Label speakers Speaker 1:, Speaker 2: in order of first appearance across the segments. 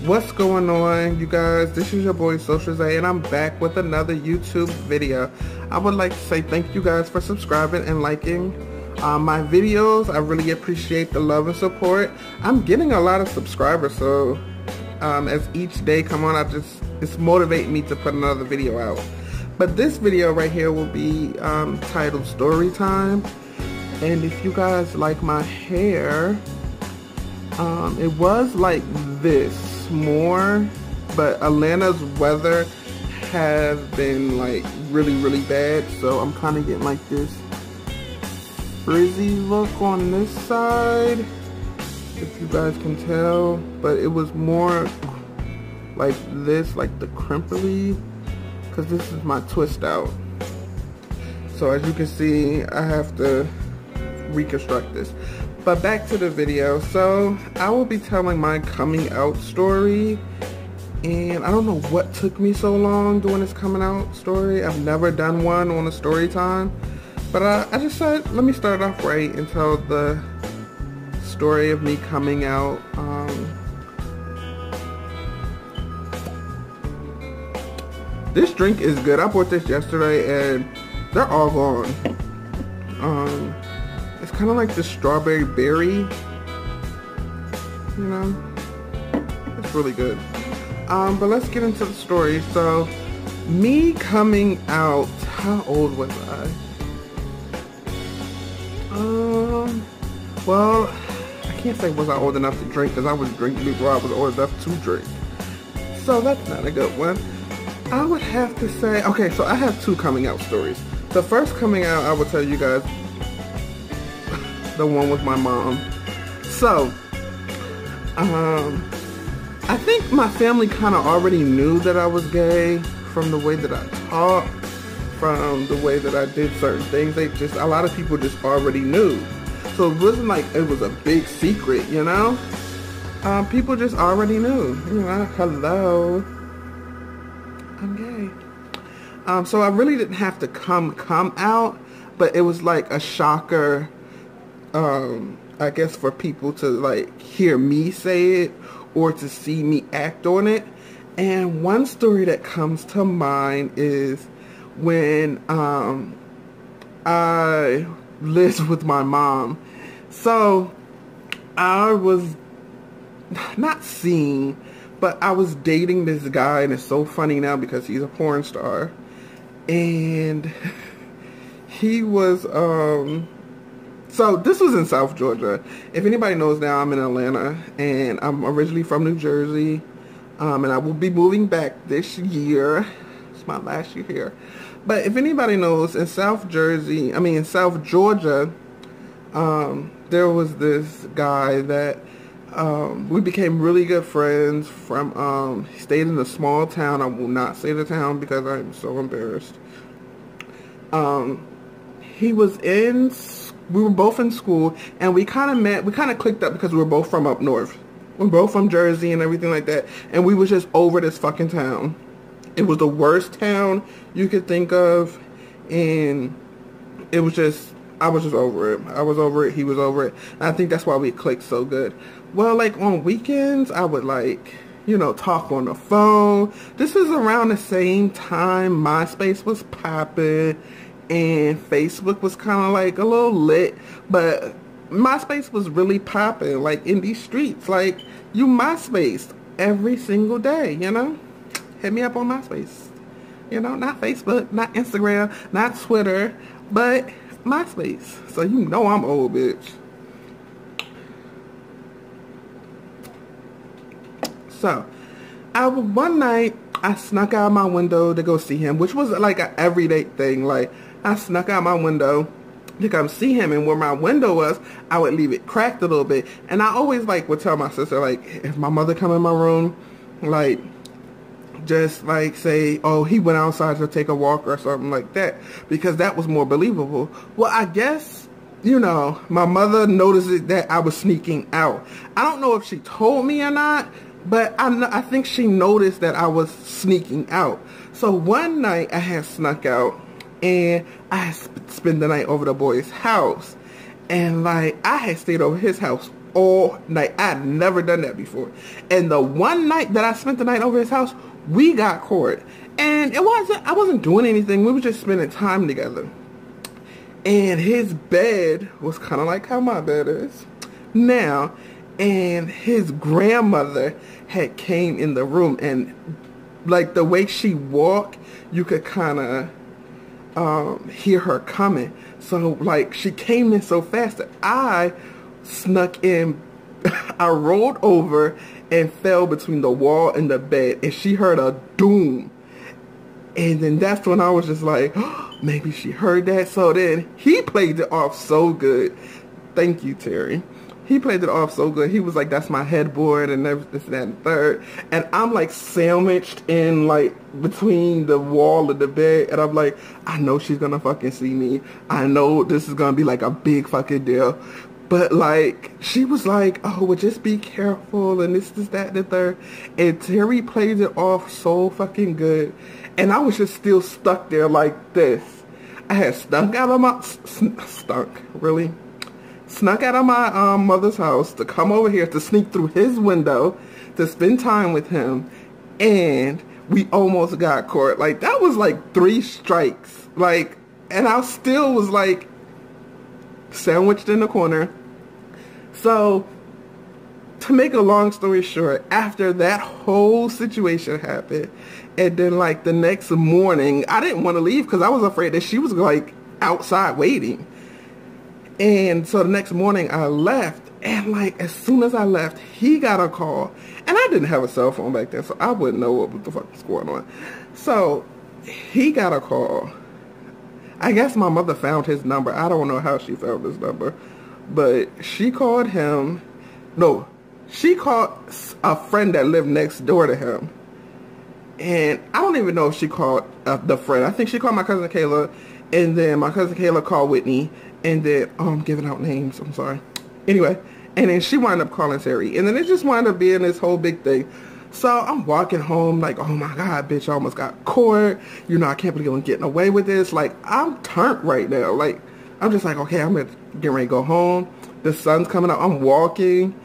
Speaker 1: What's going on, you guys? This is your boy Social Zay, and I'm back with another YouTube video. I would like to say thank you guys for subscribing and liking my videos. I really appreciate the love and support. I'm getting a lot of subscribers, so as each day come on, it's motivating me to put another video out. But this video right here will be titled Story Time. And if you guys like my hair, it was like this more, but Atlanta's weather has been like really bad, so I'm kind of getting like this frizzy look on this side, if you guys can tell. But it was more like this, like the crimply, because this is my twist out. So as you can see, I have to reconstruct this. But back to the video. So I will be telling my coming out story, and I don't know what took me so long doing this coming out story. I've never done one on a story time, but I just said let me start off right and tell the story of me coming out. This drink is good. I bought this yesterday and they're all gone. It's kind of like the strawberry berry, you know. It's really good. But let's get into the story. So, me coming out. How old was I? Well, I can't say was I old enough to drink, because I was drinking before I was old enough to drink. So that's not a good one. I would have to say, okay, so I have two coming out stories. The first coming out, I will tell you guys, the one with my mom. So, I think my family kind of already knew that I was gay from the way that I talked, from the way that I did certain things. A lot of people just already knew. So it wasn't like it was a big secret, you know? People just already knew, you know, hello, I'm gay. So I really didn't have to come out, but it was like a shocker, I guess, for people to like hear me say it or to see me act on it. And one story that comes to mind is when I lived with my mom. So I was not seeing, but I was dating this guy, and it's so funny now because he's a porn star. And he was so this was in South Georgia. If anybody knows now, I'm in Atlanta, and I'm originally from New Jersey, and I will be moving back this year. It's my last year here. But if anybody knows, in South Georgia, there was this guy that we became really good friends from. He stayed in a small town. I will not say the town because I'm so embarrassed. We were both in school, and we kind of met. We kind of clicked up because we were both from up north. We're both from Jersey and everything like that. And we was just over this fucking town. It was the worst town you could think of, and it was just, I was just over it. I was over it. He was over it. And I think that's why we clicked so good. Well, like on weekends, I would like, you know, talk on the phone. This is around the same time MySpace was popping and Facebook was kind of like a little lit, but MySpace was really popping, like in these streets. Like, you MySpace every single day, you know? Hit me up on MySpace. You know, not Facebook, not Instagram, not Twitter, but MySpace. So you know I'm old, bitch. So, one night, I snuck out my window to go see him, which was like an everyday thing. Like, I snuck out my window to come see him, and where my window was, I would leave it cracked a little bit. And I always like would tell my sister, like, if my mother come in my room, like, just like say, oh, he went outside to take a walk or something like that, because that was more believable. Well, I guess, you know, my mother noticed that I was sneaking out. I don't know if she told me or not, but I think she noticed that I was sneaking out. So one night I had snuck out, and I had spent the night over the boy's house. And like, I had stayed over his house all night. I had never done that before. And the one night that I spent the night over his house, we got caught. And I wasn't doing anything. We were just spending time together. And his bed was kind of like how my bed is now. And his grandmother had came in the room, and like the way she walked, you could kind of hear her coming. So like she came in so fast that I snuck in. I rolled over and fell between the wall and the bed, and she heard a doom. And then that's when I was just like, oh, maybe she heard that. So then he played it off so good. Thank you, Terry. He played it off so good. He was like, that's my headboard and this, that, and third. And I'm like sandwiched in like between the wall of the bed. And I'm like, I know she's gonna fucking see me. I know this is gonna be like a big fucking deal. But like, she was like, oh, well, just be careful and this, that, and the third. And Terry played it off so fucking good. And I was just still stuck there like this. I had snuck out of my, snuck out of my mother's house to come over here to sneak through his window to spend time with him, and we almost got caught. Like, that was like 3 strikes. Like, and I still was like sandwiched in the corner. So to make a long story short, after that whole situation happened, and then like the next morning, I didn't want to leave because I was afraid that she was like outside waiting. And so the next morning I left, and like as soon as I left, he got a call. And I didn't have a cell phone back then, so I wouldn't know what the fuck was going on. So he got a call. I guess my mother found his number. I don't know how she found his number, but she called him. No, she called a friend that lived next door to him. And I don't even know if she called the friend. I think she called my cousin Kayla, and then my cousin Kayla called Whitney. And then, I'm giving out names, I'm sorry. Anyway, and then she wound up calling Terry. And then it just wound up being this whole big thing. So I'm walking home like, oh my God, bitch, I almost got caught. You know, I can't believe I'm getting away with this. Like, I'm turned right now. Like, I'm just like, okay, I'm getting ready to go home. The sun's coming up, I'm walking.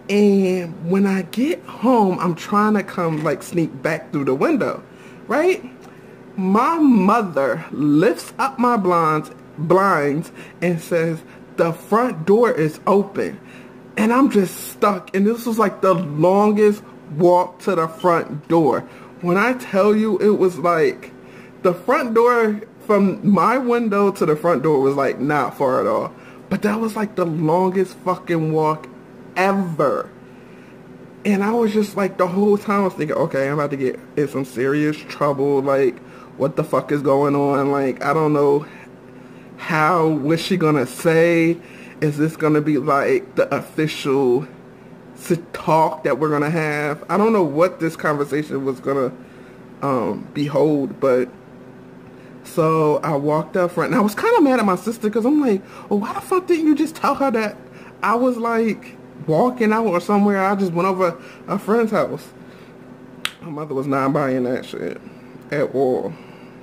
Speaker 1: And when I get home, I'm trying to come, like, sneak back through the window, right? My mother lifts up my blinds and says, the front door is open. And I'm just stuck. And this was like the longest walk to the front door. When I tell you, it was like the front door from my window to the front door was like not far at all. But that was like the longest fucking walk ever. And I was just like, the whole time I was thinking, okay, I'm about to get in some serious trouble. Like, what the fuck is going on? Like, I don't know. How was she gonna say? Is this gonna be like the official talk that we're gonna have? I don't know what this conversation was gonna behold, but so I walked up front, and I was kind of mad at my sister because I'm like, well, why the fuck didn't you just tell her that I was like walking out or somewhere? I just went over a friend's house. My mother was not buying that shit at all,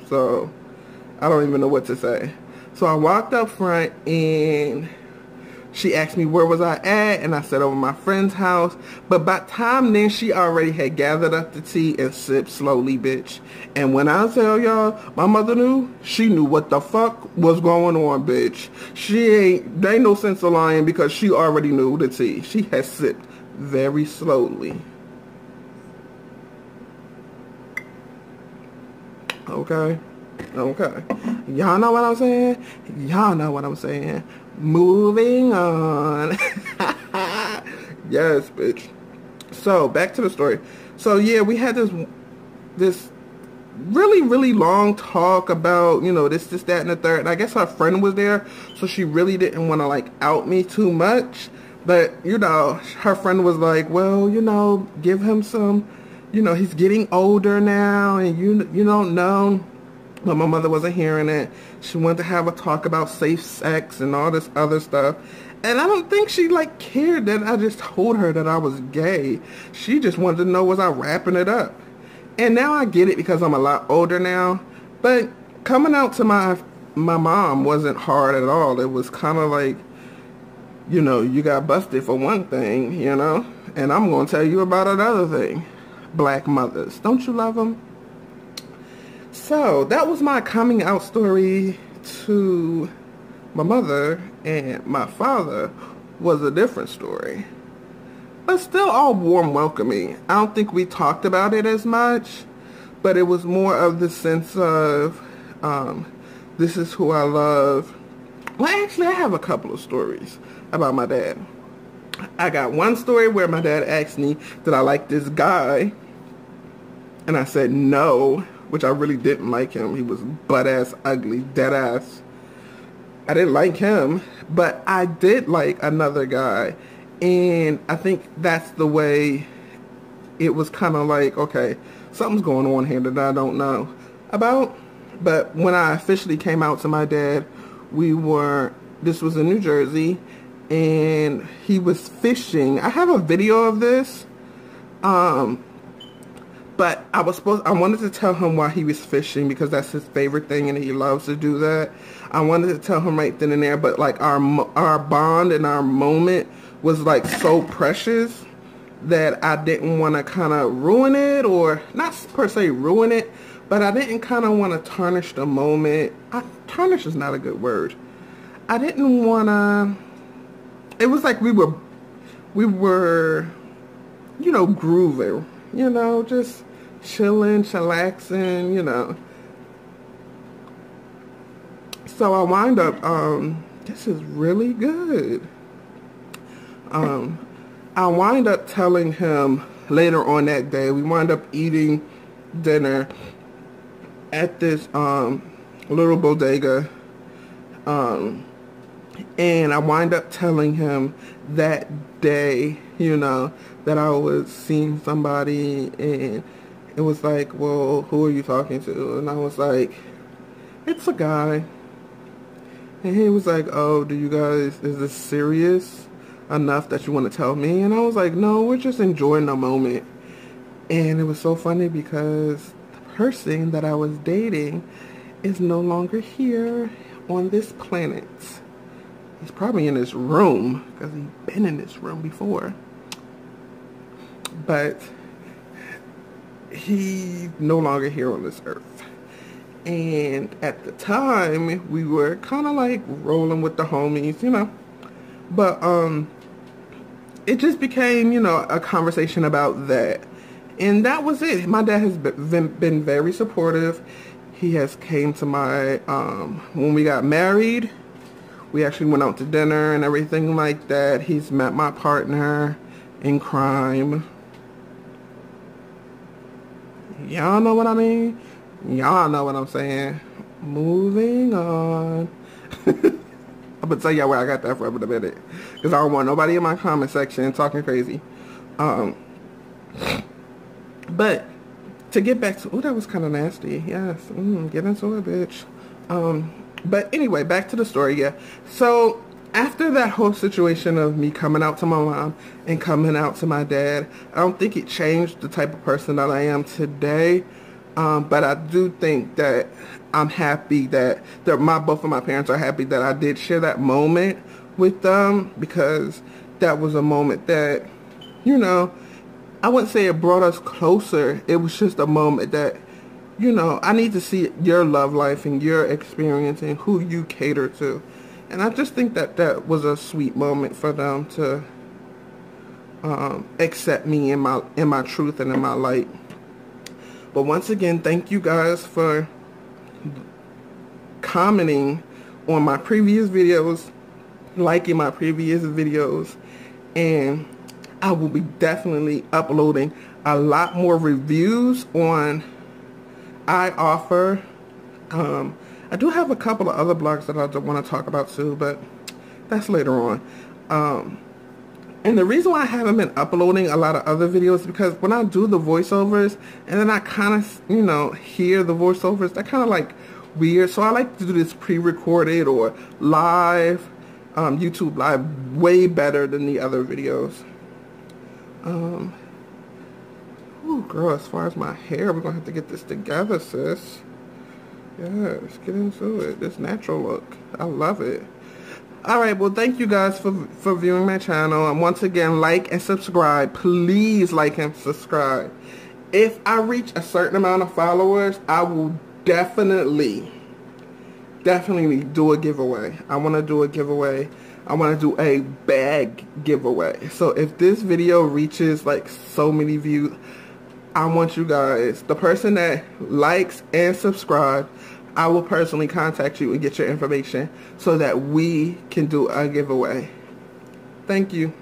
Speaker 1: so I don't even know what to say. So I walked up front, and she asked me where was I at, and I said over my friend's house. But by the time then, she already had gathered up the tea and sipped slowly, bitch. And when I tell y'all, my mother knew, she knew what the fuck was going on, bitch. There ain't no sense of lying because she already knew the tea. She had sipped very slowly. Okay. Okay. Y'all know what I'm saying? Y'all know what I'm saying. Moving on. Yes, bitch. So, back to the story. So, yeah, we had this really, really long talk about, you know, this, that, and the third. And I guess her friend was there, so she really didn't want to, like, out me too much. But, you know, her friend was like, well, you know, give him some, you know, he's getting older now, and you don't know. But my mother wasn't hearing it. She wanted to have a talk about safe sex and all this other stuff. And I don't think she, like, cared that I just told her that I was gay. She just wanted to know, was I wrapping it up? And now I get it because I'm a lot older now. But coming out to my mom wasn't hard at all. It was kind of like, you know, you got busted for one thing, you know, and I'm going to tell you about another thing. Black mothers. Don't you love them? So that was my coming out story to my mother, and my father was a different story. But still all warm welcoming. I don't think we talked about it as much, but it was more of the sense of, this is who I love. Well, actually, I have a couple of stories about my dad. I got one story where my dad asked me, did I like this guy? And I said no, which I really didn't like him. He was butt-ass ugly, dead-ass. I didn't like him, but I did like another guy. And I think that's the way it was kind of like, okay, something's going on here that I don't know about. But when I officially came out to my dad, this was in New Jersey, and he was fishing. I have a video of this, but I wanted to tell him why he was fishing, because that's his favorite thing and he loves to do that. I wanted to tell him right then and there, but like our bond and our moment was like so precious that I didn't want to kind of ruin it, or not per se ruin it, but I didn't kind of want to tarnish the moment. Tarnish is not a good word. I didn't want to, it was like we were, you know, grooving, you know, just chilling, chillaxing, you know. So I wind up, this is really good. I wind up telling him later on that day, we wind up eating dinner at this little bodega, and I wind up telling him that day, you know, that I was seeing somebody, and it was like, well, who are you talking to? And I was like, it's a guy. And he was like, oh, is this serious enough that you want to tell me? And I was like, no, we're just enjoying the moment. And it was so funny because the person that I was dating is no longer here on this planet. He's probably in this room, because he's been in this room before. But he's no longer here on this earth. And at the time, we were kind of like rolling with the homies, you know. But it just became, you know, a conversation about that. And that was it. My dad has been very supportive. He has came to my, when we got married, we actually went out to dinner and everything like that. He's met my partner in crime. Y'all know what I mean? Y'all know what I'm saying. Moving on. I'm gonna tell y'all where I got that from in a minute, because I don't want nobody in my comment section talking crazy. But to get back to, oh, that was kind of nasty. Yes, get into it, bitch. But anyway, back to the story. Yeah. So after that whole situation of me coming out to my mom and coming out to my dad, I don't think it changed the type of person that I am today. But I do think that I'm happy that both of my parents are happy that I did share that moment with them, because that was a moment that, you know, I wouldn't say it brought us closer. It was just a moment that, you know, I need to see your love life and your experience and who you cater to. And I just think that that was a sweet moment for them to accept me in my truth and in my light. But once again, thank you guys for commenting on my previous videos, liking my previous videos, and I will be definitely uploading a lot more reviews on iOffer. I do have a couple of other blogs that I want to talk about too, but that's later on. And the reason why I haven't been uploading a lot of other videos is because when I do the voiceovers and then I kind of, you know, hear the voiceovers, they're kind of like weird. So I like to do this pre-recorded or live, YouTube live, way better than the other videos. Oh, girl, as far as my hair, we're going to have to get this together, sis. Yeah, let's get into it. This natural look. I love it. Alright, well, thank you guys for viewing my channel. And once again, like and subscribe. Please like and subscribe. If I reach a certain amount of followers, I will definitely do a giveaway. I want to do a giveaway. I want to do a bag giveaway. So if this video reaches like so many views, I want you guys, the person that likes and subscribe, I will personally contact you and get your information so that we can do a giveaway. Thank you.